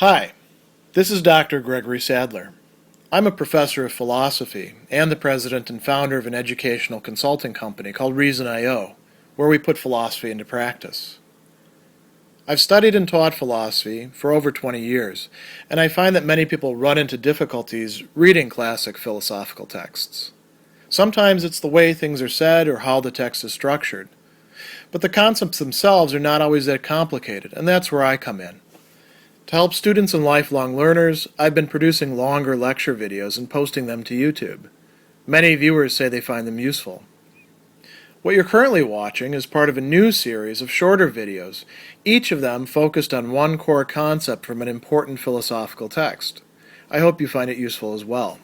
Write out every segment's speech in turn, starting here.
Hi, this is Dr. Gregory Sadler. I'm a professor of philosophy and the president and founder of an educational consulting company called Reason.io, where we put philosophy into practice. I've studied and taught philosophy for over 20 years, and I find that many people run into difficulties reading classic philosophical texts. Sometimes it's the way things are said or how the text is structured. But the concepts themselves are not always that complicated, and that's where I come in. To help students and lifelong learners, I've been producing longer lecture videos and posting them to YouTube. Many viewers say they find them useful. What you're currently watching is part of a new series of shorter videos, each of them focused on one core concept from an important philosophical text. I hope you find it useful as well.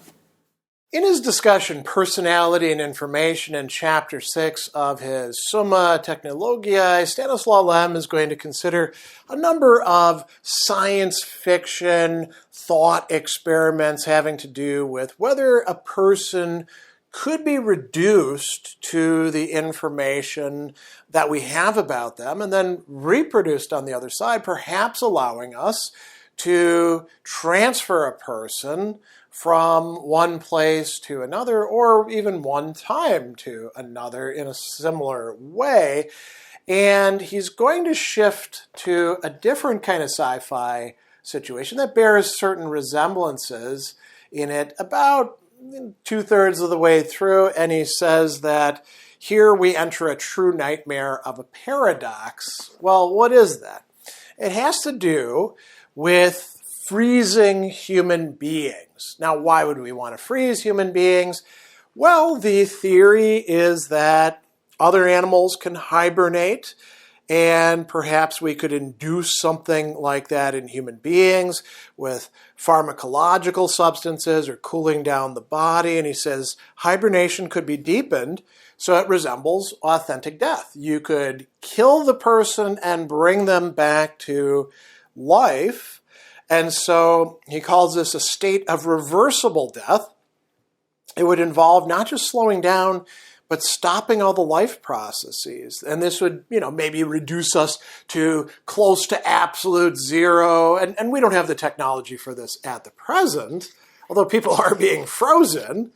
In his discussion, Personality and Information, in Chapter 6 of his Summa Technologiae, Stanislaw Lem is going to consider a number of science fiction thought experiments having to do with whether a person could be reduced to the information that we have about them and then reproduced on the other side, perhaps allowing us to transfer a person from one place to another, or even one time to another in a similar way. And he's going to shift to a different kind of sci-fi situation that bears certain resemblances in it about 2/3 of the way through, and he says that here we enter a true nightmare of a paradox. Well, what is that? It has to do with freezing human beings. Now, why would we want to freeze human beings? Well, the theory is that other animals can hibernate, and perhaps we could induce something like that in human beings with pharmacological substances or cooling down the body. And he says hibernation could be deepened so it resembles authentic death. You could kill the person and bring them back to life. And so he calls this a state of reversible death. It would involve not just slowing down, but stopping all the life processes. And this would, maybe reduce us to close to absolute zero. And we don't have the technology for this at the present, although people are being frozen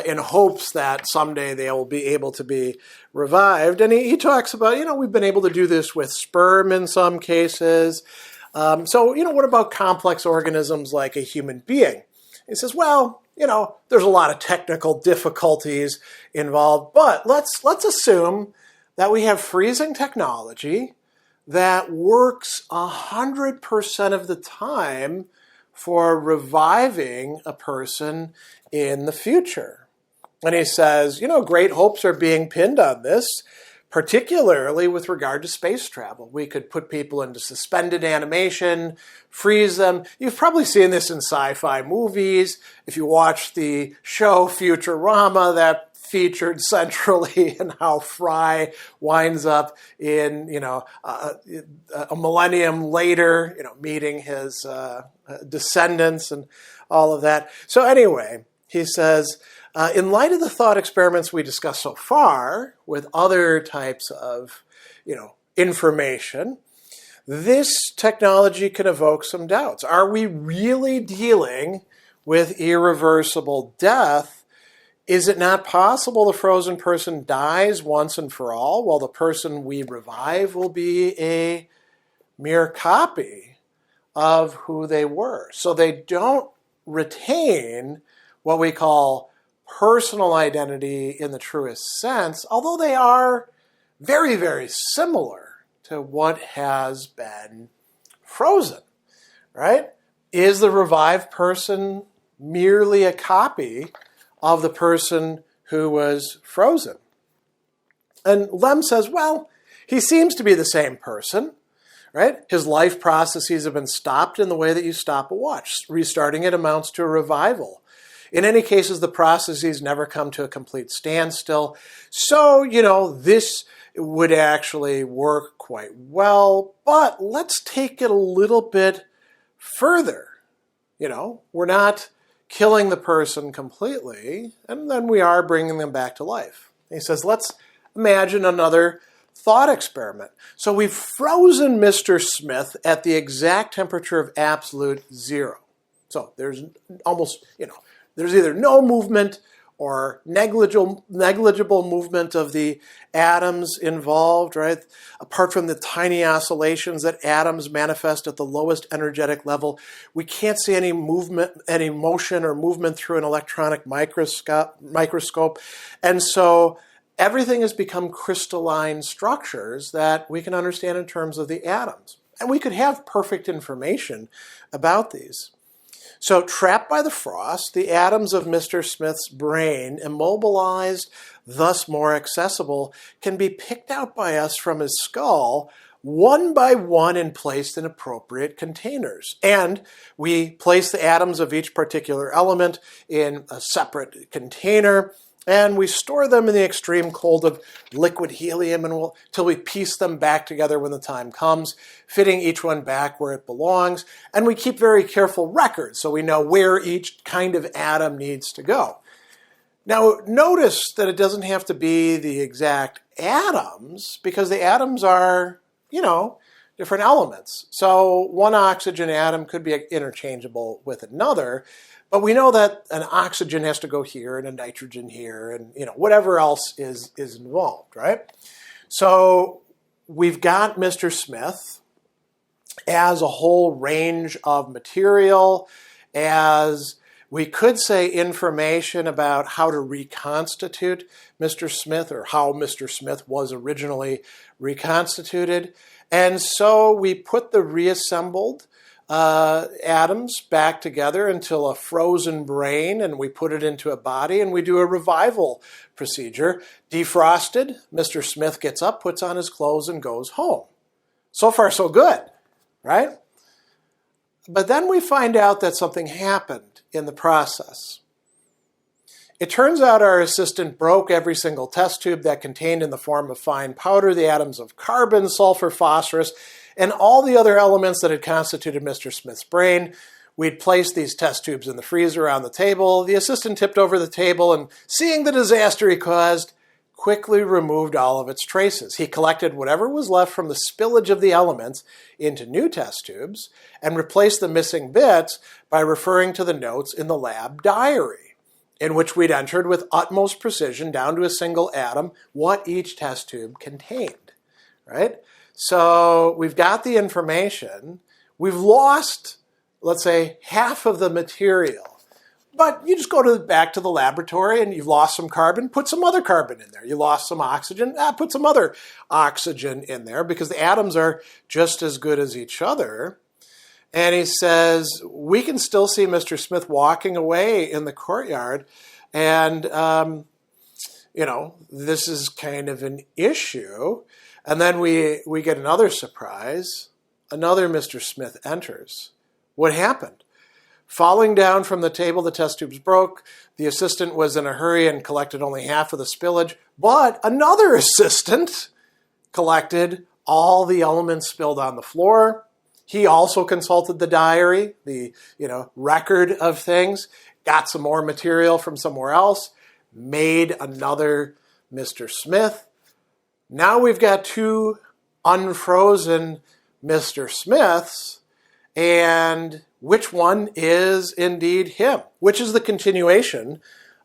in hopes that someday they will be able to be revived. And he talks about, we've been able to do this with sperm in some cases. So what about complex organisms like a human being? He says, well, there's a lot of technical difficulties involved, but let's assume that we have freezing technology that works 100% of the time for reviving a person in the future. And he says, great hopes are being pinned on this, particularly with regard to space travel. We could put people into suspended animation, freeze them. You've probably seen this in sci-fi movies. If you watch the show Futurama, that featured centrally in how Fry winds up in, a millennium later, meeting his descendants and all of that. So anyway, he says, in light of the thought experiments we discussed so far with other types of, information, this technology can evoke some doubts. Are we really dealing with irreversible death? Is it not possible the frozen person dies once and for all, while the person we revive will be a mere copy of who they were? So they don't retain what we call personal identity in the truest sense, although they are very, very similar to what has been frozen, right? Is the revived person merely a copy of the person who was frozen? And Lem says, well, he seems to be the same person, right? His life processes have been stopped in the way that you stop a watch. Restarting it amounts to a revival. In any cases, the processes never come to a complete standstill. So, this would actually work quite well. But let's take it a little bit further. We're not killing the person completely, and then we are bringing them back to life. He says, let's imagine another thought experiment. So we've frozen Mr. Smith at the exact temperature of absolute zero. So there's almost, there's either no movement or negligible movement of the atoms involved, right? Apart from the tiny oscillations that atoms manifest at the lowest energetic level, we can't see any movement, any motion or movement through an electronic microscope. And so everything has become crystalline structures that we can understand in terms of the atoms. And we could have perfect information about these. So trapped by the frost, the atoms of Mr. Smith's brain, immobilized, thus more accessible, can be picked out by us from his skull one by one and placed in appropriate containers. And we place the atoms of each particular element in a separate container, and we store them in the extreme cold of liquid helium until we piece them back together when the time comes, fitting each one back where it belongs. And we keep very careful records so we know where each kind of atom needs to go. Now, notice that it doesn't have to be the exact atoms, because the atoms are, different elements. So one oxygen atom could be interchangeable with another, but we know that an oxygen has to go here and a nitrogen here and whatever else is involved, right? So we've got Mr. Smith as a whole range of material, as we could say information about how to reconstitute Mr. Smith, or how Mr. Smith was originally reconstituted. And so we put the reassembled atoms back together until a frozen brain, and we put it into a body, and we do a revival procedure. Defrosted, Mr. Smith gets up, puts on his clothes, and goes home. So far, so good, right? But then we find out that something happened in the process. It turns out our assistant broke every single test tube that contained in the form of fine powder the atoms of carbon, sulfur, phosphorus, and all the other elements that had constituted Mr. Smith's brain. We'd placed these test tubes in the freezer on the table. The assistant tipped over the table and, seeing the disaster he caused, quickly removed all of its traces. He collected whatever was left from the spillage of the elements into new test tubes and replaced the missing bits by referring to the notes in the lab diary, in which we'd entered with utmost precision down to a single atom what each test tube contained, right? So we've got the information. We've lost, let's say, half of the material. But you just go back to the laboratory and you've lost some carbon, put some other carbon in there. You lost some oxygen, put some other oxygen in there, because the atoms are just as good as each other. And he says, we can still see Mr. Smith walking away in the courtyard. And, this is kind of an issue. And then we get another surprise. Another Mr. Smith enters. What happened? Falling down from the table, the test tubes broke. The assistant was in a hurry and collected only half of the spillage. But another assistant collected all the elements spilled on the floor. He also consulted the diary, the record of things, got some more material from somewhere else, made another Mr. Smith. Now we've got two unfrozen Mr. Smiths, and which one is indeed him? Which is the continuation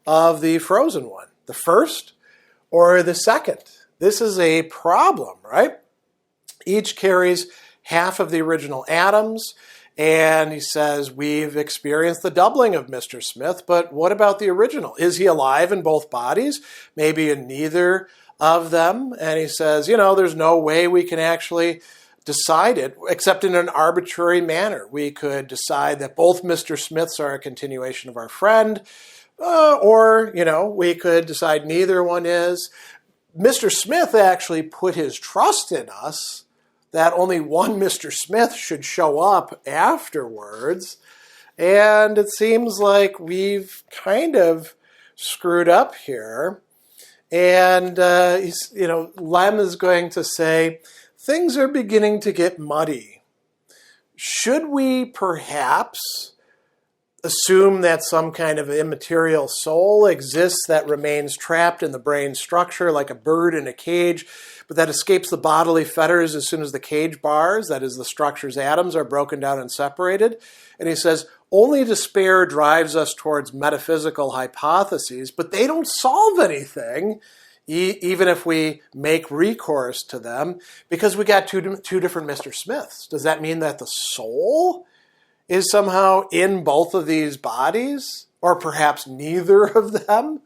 of the frozen one? The first or the second? This is a problem, right? Each carries half of the original atoms, and he says, we've experienced the doubling of Mr. Smith, but what about the original? Is he alive in both bodies? Maybe in neither of them? And he says, there's no way we can actually decide it except in an arbitrary manner. We could decide that both Mr. Smiths are a continuation of our friend, or, we could decide neither one is. Mr. Smith actually put his trust in us that only one Mr. Smith should show up afterwards. And it seems like we've kind of screwed up here. And, Lem is going to say, things are beginning to get muddy. Should we perhaps assume that some kind of immaterial soul exists that remains trapped in the brain structure like a bird in a cage, but that escapes the bodily fetters as soon as the cage bars, that is, the structure's atoms, are broken down and separated. And he says, only despair drives us towards metaphysical hypotheses, but they don't solve anything, even if we make recourse to them, because we got two different Mr. Smiths. Does that mean that the soul is somehow in both of these bodies, or perhaps neither of them,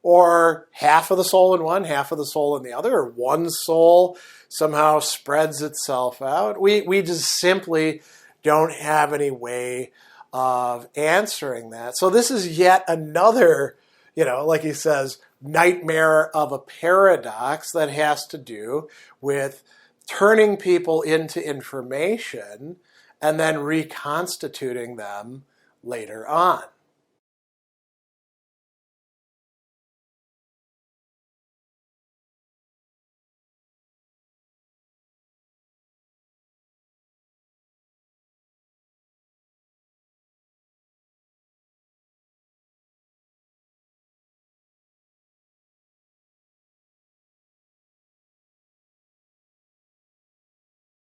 or half of the soul in one, half of the soul in the other, or one soul somehow spreads itself out? We just simply don't have any way of answering that. So this is yet another, like he says, nightmare of a paradox that has to do with turning people into information and then reconstituting them later on.